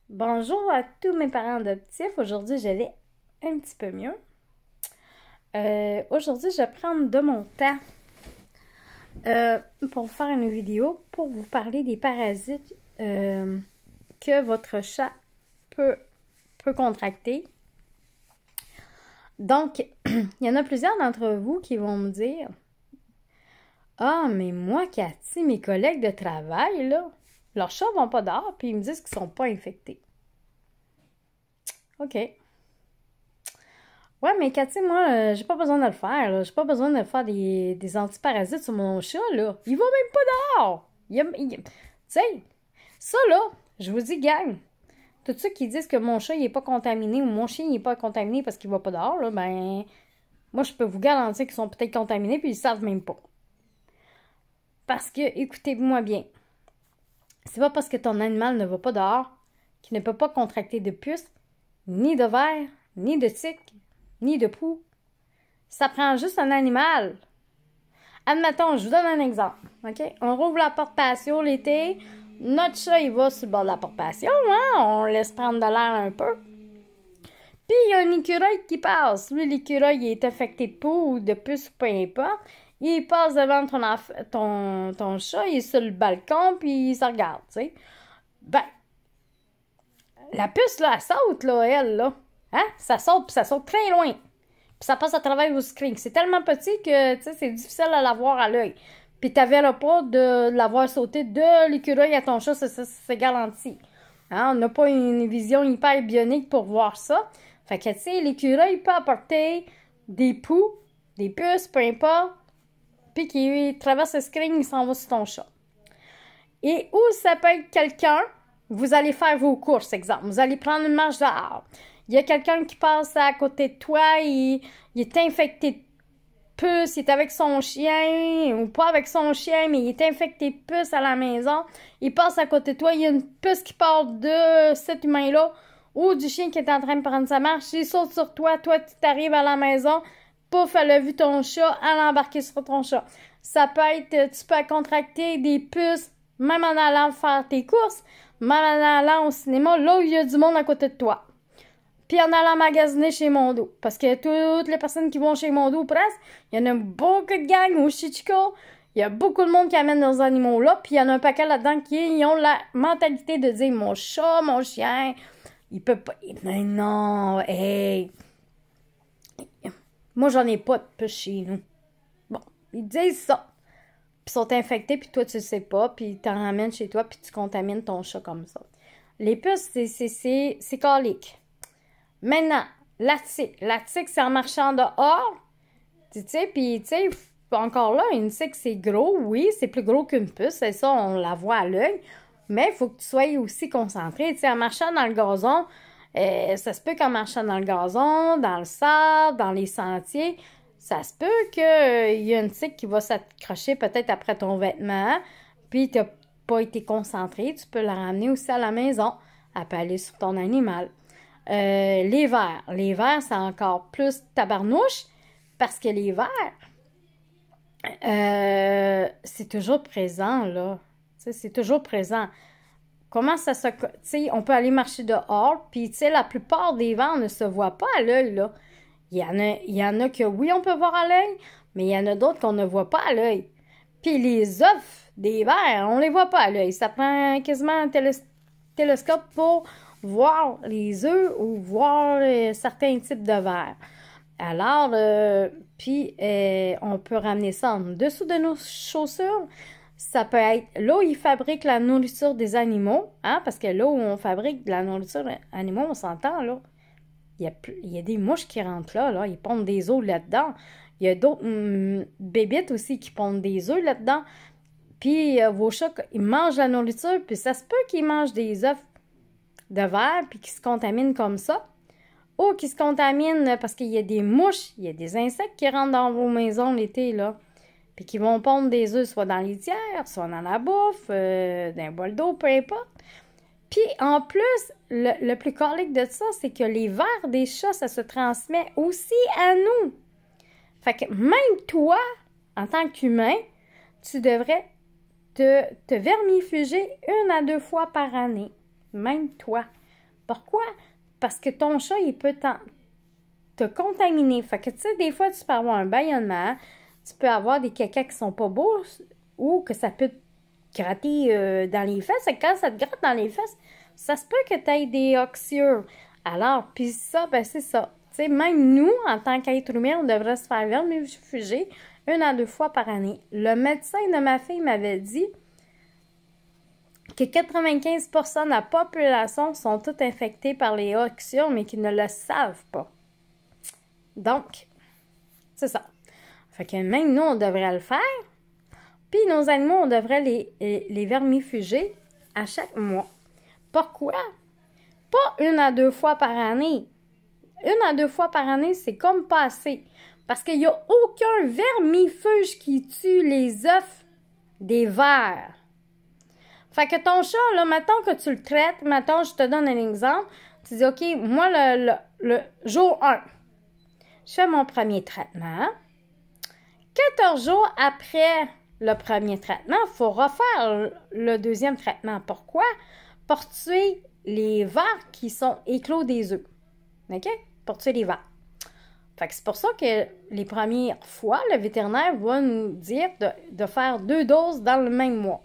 Bonjour à tous mes parents adoptifs. Aujourd'hui, je vais un petit peu mieux. Aujourd'hui, je vais prendre de mon temps pour vous faire une vidéo pour vous parler des parasites que votre chat peut contracter. Donc, il y en a plusieurs d'entre vous qui vont me dire « Ah, mais moi, Cathy, mes collègues de travail, là, leurs chats vont pas dehors, puis ils me disent qu'ils sont pas infectés. » OK. Ouais, mais Cathy, moi, j'ai pas besoin de le faire, là. J'ai pas besoin de faire des antiparasites sur mon chat, là. Il va même pas dehors. Tu sais, ça, là, je vous dis, gang, tous ceux qui disent que mon chat, il est pas contaminé ou mon chien, il est pas contaminé parce qu'il va pas dehors, là, ben, moi, je peux vous garantir qu'ils sont peut-être contaminés puis ils savent même pas. Parce que, écoutez-moi bien, c'est pas parce que ton animal ne va pas dehors qu'il ne peut pas contracter de puces, ni de vers, ni de tiques, ni de poux. Ça prend juste un animal. Admettons, je vous donne un exemple. OK? On rouvre la porte patio l'été. Notre chat, il va sur le bord de la porte patio. Hein? On laisse prendre de l'air un peu. Puis, il y a un écureuil qui passe. Lui, l'écureuil, il est affecté de poux ou de puce, peu importe. Il passe devant ton chat, il est sur le balcon, puis il se regarde, tu sais. Ben, la puce, là, elle saute, là, elle, là. Hein? Ça saute, puis ça saute très loin. Puis ça passe à travers vos screens. C'est tellement petit que, tu sais, c'est difficile à la voir à l'œil. Puis t'avais pas de l'avoir sauté de l'écureuil à ton chat, c'est garanti. Hein? On n'a pas une vision hyper bionique pour voir ça. Fait que, tu sais, l'écureuil peut apporter des poux, des puces, peu importe, puis qui traverse le screen, il s'en va sur ton chat. Et où ça peut être quelqu'un, vous allez faire vos courses, exemple. Vous allez prendre une marche dehors. Il y a quelqu'un qui passe à côté de toi, il est infecté de puce, il est avec son chien, ou pas avec son chien, mais il est infecté de puce à la maison. Il passe à côté de toi, il y a une puce qui part de cet humain-là, ou du chien qui est en train de prendre sa marche, il saute sur toi, toi tu t'arrives à la maison, pouf, elle a vu ton chat, elle a embarqué sur ton chat. Ça peut être, tu peux contracter des puces, même en allant faire tes courses, même en allant au cinéma, là où il y a du monde à côté de toi. Puis en allant magasiner chez Mondo. Parce que toutes les personnes qui vont chez Mondo, presque, il y en a beaucoup de gangs au Chichico. Il y a beaucoup de monde qui amène leurs animaux là. Puis il y en a un paquet là-dedans qui ont la mentalité de dire mon chat, mon chien, il peut pas. Mais non, hey. Moi, j'en ai pas de puce chez nous. Bon, ils disent ça. Puis ils sont infectés, puis toi, tu le sais pas. Puis ils t'en ramènent chez toi, puis tu contamines ton chat comme ça. Les puces, c'est calique. Maintenant, la tique. La tique, c'est en marchant dehors. Tu sais, puis tu sais, encore là, une tique, c'est gros. Oui, c'est plus gros qu'une puce. C'est ça, on la voit à l'œil. Mais il faut que tu sois aussi concentré. Tu sais, en marchant dans le gazon, ça se peut qu'en marchant dans le gazon, dans le sable, dans les sentiers, ça se peut qu'il y a une tique qui va s'accrocher peut-être après ton vêtement. Puis tu n'as pas été concentré. Tu peux la ramener aussi à la maison. Elle peut aller sur ton animal. Les vers. Les vers, c'est encore plus tabarnouche parce que les vers, c'est toujours présent, là. Tu sais, c'est toujours présent. Comment ça se... Tu sais, on peut aller marcher dehors, puis, tu sais, la plupart des vers ne se voient pas à l'œil, là. Il y en a que, oui, on peut voir à l'œil, mais il y en a d'autres qu'on ne voit pas à l'œil. Puis les œufs des vers, on les voit pas à l'œil. Ça prend quasiment un télescope pour voir les œufs ou voir certains types de vers. Alors, puis on peut ramener ça en dessous de nos chaussures. Ça peut être là où ils fabriquent la nourriture des animaux, hein, parce que là où on fabrique de la nourriture des animaux, on s'entend, là. Il y a des mouches qui rentrent là, ils pondent des œufs là-dedans. Il y a d'autres bébites aussi qui pondent des œufs là-dedans. Puis vos chats, ils mangent la nourriture, puis ça se peut qu'ils mangent des œufs de verre, puis qui se contaminent comme ça, ou qui se contaminent parce qu'il y a des mouches, il y a des insectes qui rentrent dans vos maisons l'été, là, puis qui vont pondre des œufs soit dans les litière, soit dans la bouffe, dans un bol d'eau, peu importe. Puis, en plus, le plus colique de ça, c'est que les vers des chats, ça se transmet aussi à nous. Fait que même toi, en tant qu'humain, tu devrais te vermifuger 1 à 2 fois par année. Même toi. Pourquoi? Parce que ton chat, il peut te contaminer. Fait que, tu sais, des fois, tu peux avoir un bâillonnement, tu peux avoir des cacas qui sont pas beaux ou que ça peut te gratter dans les fesses. Et quand ça te gratte dans les fesses, ça se peut que tu aies des oxyures. Alors, puis ça, ben c'est ça. Tu sais, même nous, en tant qu'être humain, on devrait se faire vermifuger 1 à 2 fois par année. Le médecin de ma fille m'avait dit que 95% de la population sont toutes infectées par les oxyures, mais qu'ils ne le savent pas. Donc, c'est ça. Fait que même nous, on devrait le faire. Puis nos animaux, on devrait les vermifuger à chaque mois. Pourquoi? Pas 1 à 2 fois par année. 1 à 2 fois par année, c'est comme pas assez. Parce qu'il n'y a aucun vermifuge qui tue les œufs des vers. Fait que ton chat, là, mettons que tu le traites, mettons, je te donne un exemple. Tu dis, OK, moi, le jour 1, je fais mon premier traitement. 14 jours après le premier traitement, il faut refaire le deuxième traitement. Pourquoi? Pour tuer les vers qui sont éclos des œufs. OK? Pour tuer les vers. Fait que c'est pour ça que les premières fois, le vétérinaire va nous dire de faire 2 doses dans le même mois.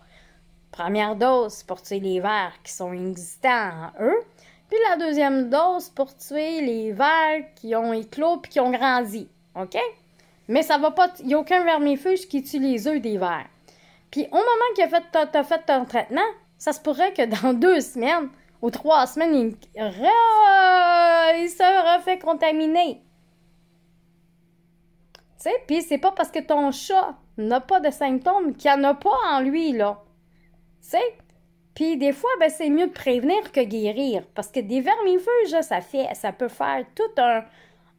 Première dose pour tuer les vers qui sont existants en eux. Puis la deuxième dose pour tuer les vers qui ont éclos puis qui ont grandi. OK? Mais ça va pas. Il n'y a aucun vermifuge qui tue les œufs des vers. Puis au moment que tu as fait ton traitement, ça se pourrait que dans 2 semaines ou 3 semaines, il se refait contaminer. Tu sais, puis c'est pas parce que ton chat n'a pas de symptômes qu'il n'y en a pas en lui, là. Tu sais? Puis des fois, ben, c'est mieux de prévenir que guérir. Parce que des vermifuges, ça peut faire tout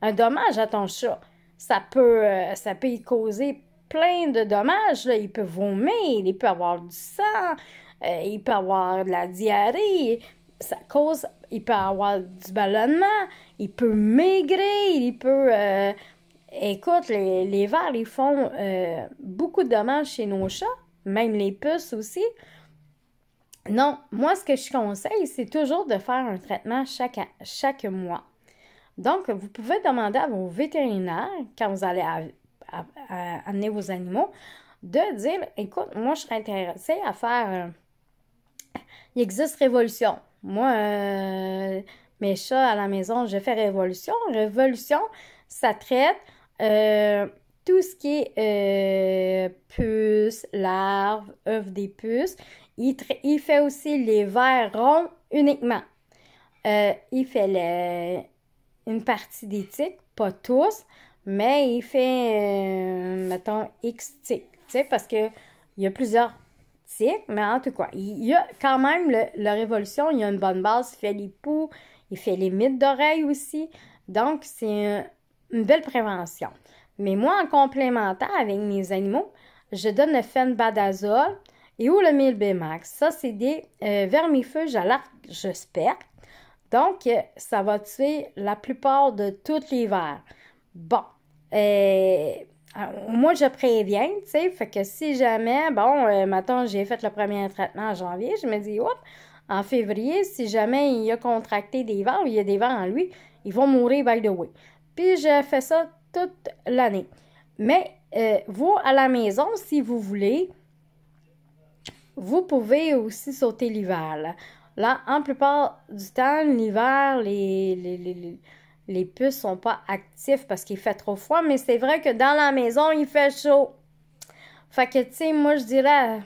un dommage à ton chat. Ça peut y causer plein de dommages, là. Il peut vomir, il peut avoir du sang, il peut avoir de la diarrhée, il peut avoir du ballonnement, il peut maigrir, il peut... écoute, les vers, ils font beaucoup de dommages chez nos chats, même les puces aussi. Non, moi, ce que je conseille, c'est toujours de faire un traitement chaque mois. Donc, vous pouvez demander à vos vétérinaires, quand vous allez amener vos animaux, de dire, écoute, moi, je serais intéressée à faire... il existe Révolution. Moi, mes chats à la maison, je fais Révolution. Révolution, ça traite tout ce qui est puces, larves, œufs des puces. Il fait aussi les vers ronds uniquement. Il fait une partie des tiques, pas tous, mais il fait, mettons, X tiques. Tu sais, parce que il y a plusieurs tiques, mais en tout cas, il y a quand même le Révolution, il y a une bonne base. Il fait les poux, il fait les mythes d'oreilles aussi. Donc, c'est une belle prévention. Mais moi, en complémentaire avec mes animaux, je donne le phenbadazole et ou le Milbemax. Ça, c'est des vermifuges à large spectre. Donc, ça va tuer la plupart de tous les vers. Bon, moi, je préviens, tu sais, fait que si jamais, mettons, j'ai fait le premier traitement en janvier, je me dis, hop, en février, si jamais il a contracté des vers ou il y a des vers en lui, ils vont mourir by the way. Puis, je fais ça toute l'année. Mais, vous, à la maison, si vous voulez, vous pouvez aussi sauter l'hiver, là, en plupart du temps, l'hiver, les puces sont pas actifs parce qu'il fait trop froid, mais c'est vrai que dans la maison, il fait chaud. Fait que, tu sais, moi, je dirais,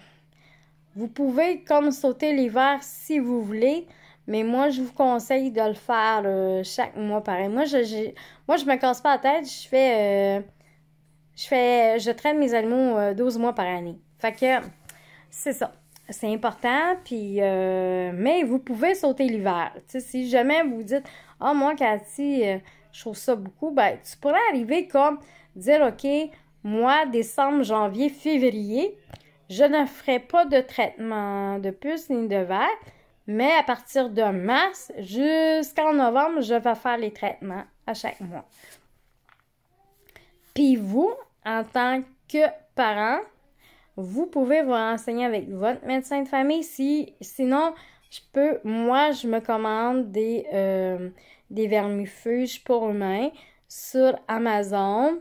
vous pouvez comme sauter l'hiver si vous voulez, mais moi, je vous conseille de le faire chaque mois pareil. Moi, je me casse pas la tête, je traîne mes animaux 12 mois par année. Fait que, c'est ça. C'est important, puis mais vous pouvez sauter l'hiver. Tu sais, si jamais vous dites « Ah, moi, Cathy, je trouve ça beaucoup », ben, tu pourrais arriver comme dire « OK, moi, décembre, janvier, février, je ne ferai pas de traitement de puce ni de vers, mais à partir de mars jusqu'en novembre, je vais faire les traitements à chaque mois. » Puis vous, en tant que parent, vous pouvez vous renseigner avec votre médecin de famille. Sinon, moi, je me commande des vermifuges pour humains sur Amazon.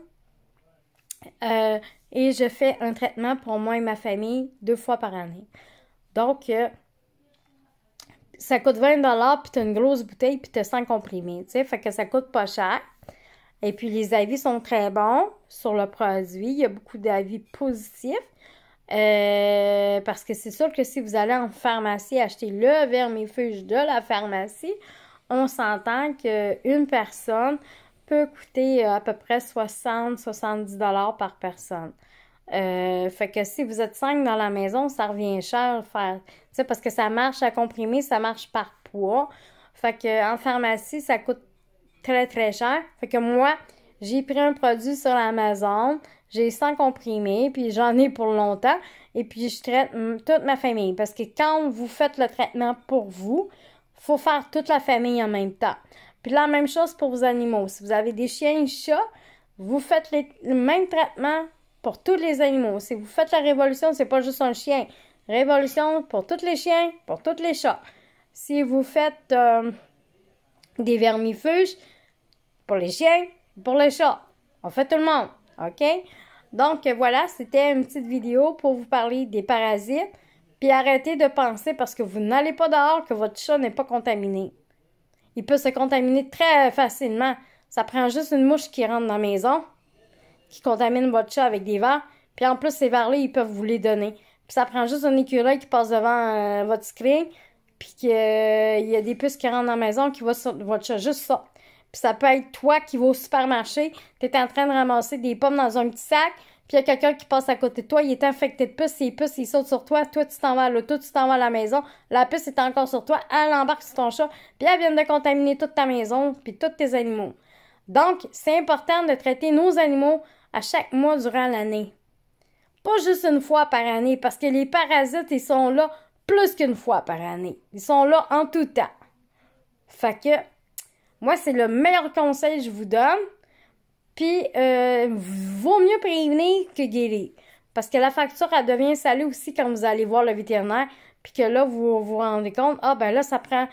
Et je fais un traitement pour moi et ma famille 2 fois par année. Donc, ça coûte 20 $, puis tu as une grosse bouteille, puis tu as 100 comprimés, tu sais, fait que ça coûte pas cher. Et puis, les avis sont très bons sur le produit. Il y a beaucoup d'avis positifs. Parce que c'est sûr que si vous allez en pharmacie acheter le vermifuge de la pharmacie, on s'entend qu'une personne peut coûter à peu près 60-70 $ par personne. Fait que si vous êtes 5 dans la maison, ça revient cher faire, tu sais, parce que ça marche à comprimer, ça marche par poids. Fait que en pharmacie, ça coûte très très cher. Fait que moi, j'ai pris un produit sur Amazon, j'ai 100 comprimés, puis j'en ai pour longtemps, et puis je traite toute ma famille. Parce que quand vous faites le traitement pour vous, il faut faire toute la famille en même temps. Puis la même chose pour vos animaux. Si vous avez des chiens et chats, vous faites le même traitement pour tous les animaux. Si vous faites la révolution, c'est pas juste un chien. Révolution pour tous les chiens, pour tous les chats. Si vous faites des vermifuges pour les chiens, pour les chats. On fait tout le monde, OK? Donc, voilà, c'était une petite vidéo pour vous parler des parasites. Puis arrêtez de penser, parce que vous n'allez pas dehors, que votre chat n'est pas contaminé. Il peut se contaminer très facilement. Ça prend juste une mouche qui rentre dans la maison, qui contamine votre chat avec des vers. Puis en plus, ces vers-là, ils peuvent vous les donner. Puis ça prend juste un écureuil qui passe devant votre screen, puis qu'il y a des puces qui rentrent dans la maison, qui vont sur votre chat, juste ça. Puis ça peut être toi qui vas au supermarché, tu es en train de ramasser des pommes dans un petit sac, puis il y a quelqu'un qui passe à côté de toi, il est infecté de puces, ces puces, il saute sur toi, toi tu t'en vas à l'auto, tu t'en vas à la maison, la puce est encore sur toi, elle embarque sur ton chat, puis elle vient de contaminer toute ta maison, puis tous tes animaux. Donc, c'est important de traiter nos animaux à chaque mois durant l'année. Pas juste une fois par année, parce que les parasites, ils sont là plus qu'une fois par année. Ils sont là en tout temps. Fait que, moi, c'est le meilleur conseil que je vous donne. Puis, vaut mieux prévenir que guérir. Parce que la facture, elle devient salée aussi quand vous allez voir le vétérinaire. Puis que là, vous vous rendez compte, ah ben là, ça prend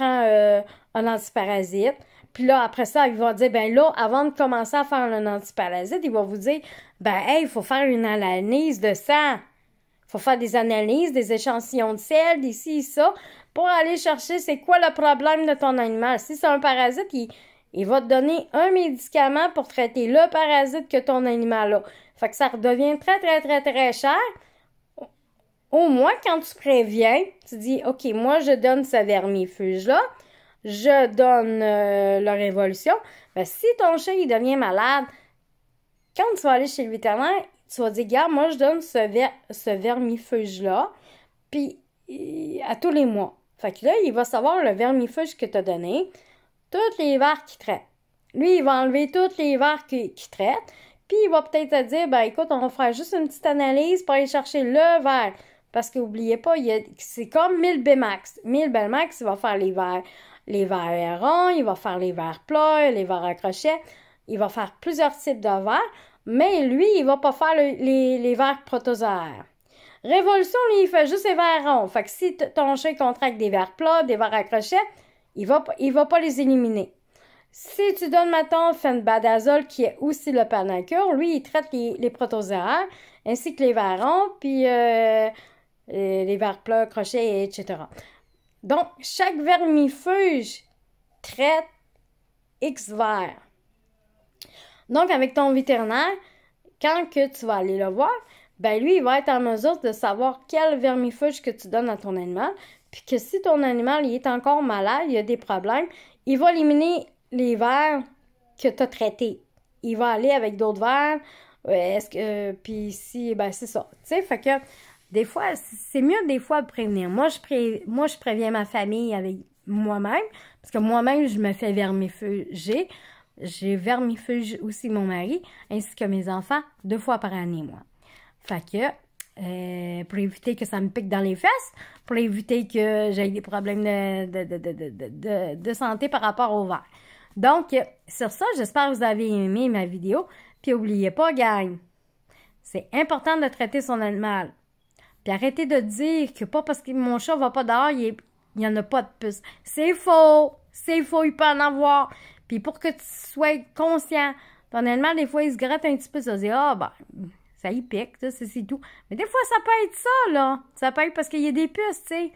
un antiparasite. Puis là, après ça, il va dire, ben là, avant de commencer à faire un antiparasite, il va vous dire, ben hey, il faut faire une analyse de sang. Il faut faire des analyses, des échantillons de sel, d'ici et ça, pour aller chercher c'est quoi le problème de ton animal. Si c'est un parasite, il va te donner un médicament pour traiter le parasite que ton animal a. Fait que ça redevient très, très, très, très cher. Au moins, quand tu préviens, tu dis, OK, moi, je donne ce vermifuge-là, je donne la révolution. Ben, si ton chat, il devient malade, quand tu vas aller chez le vétérinaire, tu vas dire, regarde, moi, je donne ce vermifuge-là, puis à tous les mois. Fait que là, il va savoir le vermifuge que tu as donné, tous les vers qu'il traite. Lui, il va enlever tous les vers qu'il traite, puis il va peut-être te dire, ben écoute, on va faire juste une petite analyse pour aller chercher le ver. Parce que n'oubliez pas, c'est comme 1000 Bmax. 1000 Bmax, il va faire les vers ronds, il va faire les vers plats, les vers à crochet. Il va faire plusieurs types de vers, mais lui, il va pas faire les vers protozoaires. Révolution, lui, il fait juste les vers ronds. Fait que si ton chat contracte des vers plats, des vers à crochet, il va pas les éliminer. Si tu donnes, mettons, fenbendazole, qui est aussi le Panacur, lui, il traite les protozoaires, ainsi que les vers ronds, puis les vers plats, crochets, etc. Donc, chaque vermifuge traite X vers. Donc, avec ton vétérinaire, quand que tu vas aller le voir, ben lui, il va être en mesure de savoir quel vermifuge que tu donnes à ton animal, puis que si ton animal il est encore malade, il a des problèmes, il va éliminer les vers que tu as traités. Il va aller avec d'autres vers, puis si, ben c'est ça. Tu sais, fait que des fois, c'est mieux des fois de prévenir. Moi, je préviens ma famille avec moi-même, parce que moi-même, je me fais vermifuger. J'ai vermifuge aussi mon mari, ainsi que mes enfants, 2 fois par année, moi. Fait que, pour éviter que ça me pique dans les fesses, pour éviter que j'aie des problèmes de santé par rapport au verre. Donc, sur ça, j'espère que vous avez aimé ma vidéo. Puis, n'oubliez pas, gang, c'est important de traiter son animal. Puis, arrêtez de dire que pas parce que mon chat va pas dehors, il il n'y en a pas de puce. C'est faux! C'est faux, il peut en avoir. Puis pour que tu sois conscient, ton animal, des fois, il se gratte un petit peu, ça se dit, ah, ben, ça y pique, c'est tout. Mais des fois, ça peut être ça, là. Ça peut être parce qu'il y a des puces, tu sais.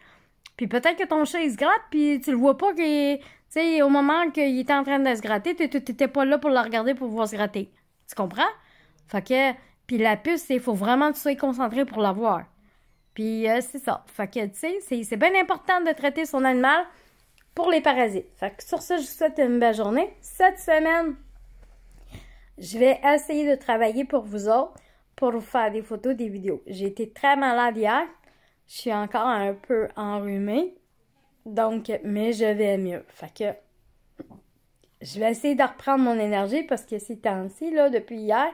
Puis peut-être que ton chat, il se gratte, puis tu le vois pas qu'il, tu sais, au moment qu'il était en train de se gratter, tu n'étais pas là pour le regarder pour pouvoir se gratter. Tu comprends? Fait que, puis la puce, il faut vraiment que tu sois concentré pour la voir. Puis c'est ça. Fait que, tu sais, c'est bien important de traiter son animal pour les parasites. Fait que sur ça, je vous souhaite une belle journée. Cette semaine, je vais essayer de travailler pour vous autres, pour vous faire des photos, des vidéos. J'ai été très malade hier. Je suis encore un peu enrhumée. Donc, mais je vais mieux. Fait que, je vais essayer de reprendre mon énergie parce que ces temps-ci, là, depuis hier,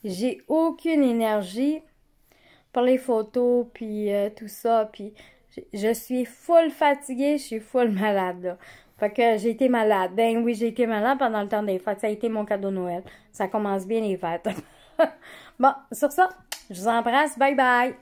j'ai aucune énergie pour les photos, puis tout ça. Puis, je suis full fatiguée, je suis full malade, là. Fait que j'ai été malade. Ben oui, j'ai été malade pendant le temps des fêtes. Ça a été mon cadeau de Noël. Ça commence bien les fêtes. Bon, sur ça, je vous embrasse. Bye bye!